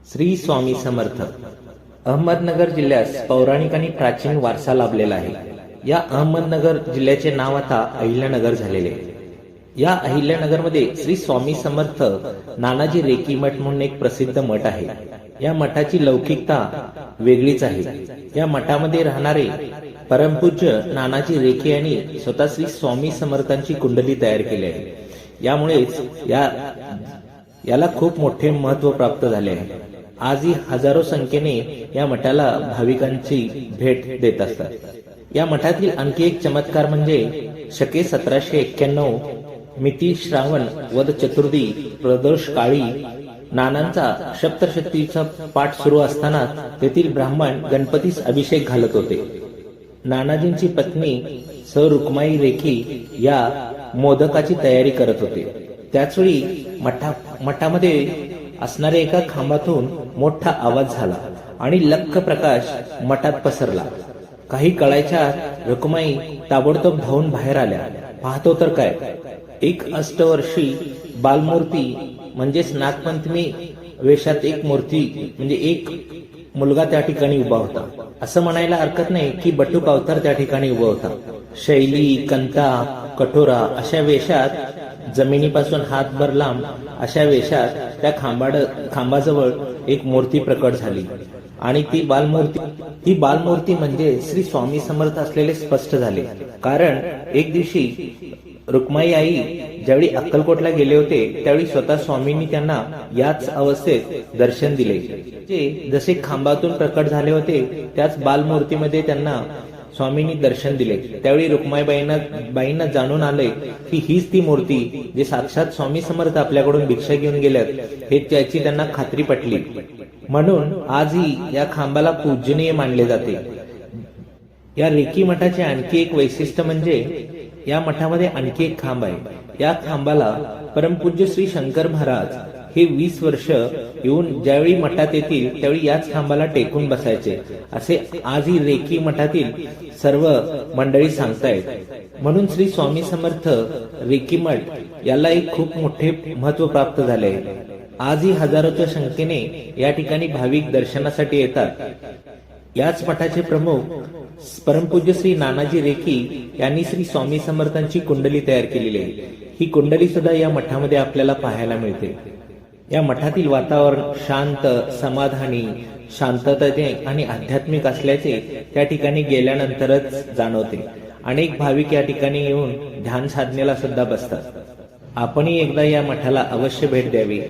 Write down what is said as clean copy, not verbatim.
श्री स्वामी समर्थ अहमदनगर जिल्ह्यास पौराणिक आणि प्राचीन वारसा लाभलेला आहे। या अहमदनगर जिल्ह्याचे नाव आता अहिल्यानगर झालेले आहे। या अहिल्यानगरमध्ये श्री स्वामी समर्थ नानाजी रेकी मठ म्हणून एक प्रसिद्ध मठ आहे। या मठाची लौकिकता वेगळीच आहे। या मठामध्ये राहणारे परमपूज्य नानाजी रेकी यांनी स्वतः श्री स्वामी समर्थांची कुंडली तयार केली आहे। यामुळेच याला खूप मोठे महत्त्व प्राप्त झाले आहे। आजही हजारो संख्येने या मठाला भाविकांची भेट देत असतात। या मठातील आणखी एक चमत्कार म्हणजे शके 1791 मिती श्रावण वद चतुर्थी प्रदोष काळी नानांचा सप्तशतीचा पाठ सुरू असताना तेथील ब्राह्मण गणपतीस अभिषेक घालत होते। नानाजींची पत्नी सौ रुक्माई रेखी या मोदकाची तयारी करत होते। त्याचवेळी मठामध्ये असणाऱ्या एका खांबातून मोठा आवाज झाला आणि लख्ख प्रकाश मठात पसरला। काही कळायच्या रुक्माई ताबडतोब धावून बाहेर आल्या। पाहतो तर काय, एक अष्टवर्षी बालमूर्ती म्हणजेच नागपंचमी वेशात एक मूर्ती म्हणजे एक मुलगा त्या ठिकाणी उभा होता। असं म्हणायला हरकत नाही की बटूक अवतार त्या ठिकाणी उभा होता। शैली, कंता, कठोरा अशा वेशात जमिनीपासून हातभर लांब अशा वेशात त्या खांबाजवळ एक मूर्ती प्रकट झाली आणि ती बालमूर्ती म्हणजे श्री स्वामी समर्थ असलेले स्पष्ट झाले। कारण एक दिवशी रुक्माई आई ज्यावेळी अक्कलकोटला गेले होते त्यावेळी स्वतः स्वामींनी त्यांना याच अवस्थेत दर्शन दिले। जसे खांबातून प्रकट झाले होते त्याच बालमूर्तीमध्ये त्यांना स्वामींनी दर्शन दिले। त्यावेळी रुक्माईबाईंना जाणून आले की हीच ती मूर्ती जे साक्षात स्वामी समर्थ आपल्याकडून भिक्षा घेऊन गेल्यात हे त्याची त्यांना खात्री पटली। म्हणून आजही या खांबाला पूजनीय मानले जाते। या रेकी मठाचे आणखी एक वैशिष्ट्य म्हणजे या मठामध्ये आणखी एक खांब आहे। या खांबाला परमपूज्य श्री शंकर महाराज हे 20 वर्ष येऊन ज्यावेळी मठात येतील त्यावेळी याच खांबाला टेकून बसायचे असे आजही रेकी मठातील सर्व मंडळी सांगतायत। म्हणून श्री स्वामी समर्थ रेकी मठ याला एक खूप मोठे महत्त्व प्राप्त झाले आहे। आजही हजारोच्या संख्येने या ठिकाणी भाविक दर्शनासाठी येतात। याच मठाचे प्रमुख परमपूज्य श्री नानाजी रेकी यांनी श्री स्वामी समर्थांची कुंडली तयार केलेली आहे। ही कुंडली सुद्धा या मठामध्ये आपल्याला पाहायला मिळते। या मठातील वातावरण शांत, समाधानी, शांततेचे आणि आध्यात्मिक असल्याचे त्या ठिकाणी गेल्यानंतरच जाणवते। अनेक भाविक या ठिकाणी येऊन ध्यान साधनेला सुद्धा बसतात। आपणही एकदा या मठाला अवश्य भेट द्यावी